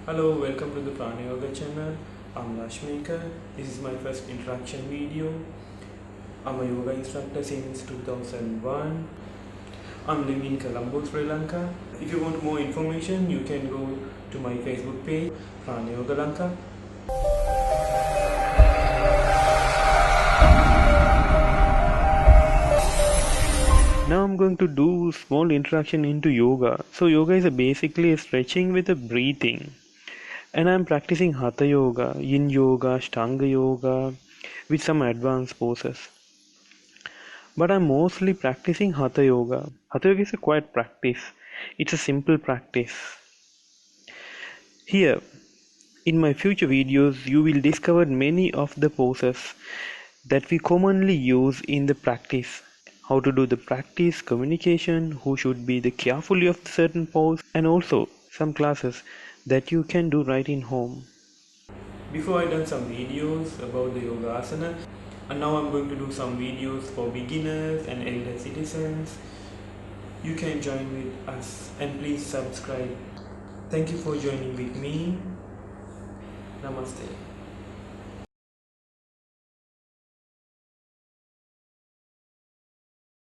Hello, welcome to the Prana Yoga channel. I'm Rashmika. This is my first introduction video. I'm a yoga instructor since 2001. I'm living in Colombo, Sri Lanka. If you want more information, you can go to my Facebook page, Prana Yoga Lanka. Now I'm going to do small introduction into yoga. So yoga is basically a stretching with a breathing. And I'm practicing Hatha Yoga, Yin Yoga, Ashtanga Yoga with some advanced poses. But I'm mostly practicing Hatha Yoga. Hatha Yoga is a quiet practice. It's a simple practice. Here, in my future videos, you will discover many of the poses that we commonly use in the practice. How to do the practice, communication, who should be the carefully of the certain pose, and also some classes that you can do right in home. Before I done some videos about the yoga asana, and now I'm going to do some videos for beginners and elder citizens. You can join with us and please subscribe. Thank you for joining with me. Namaste.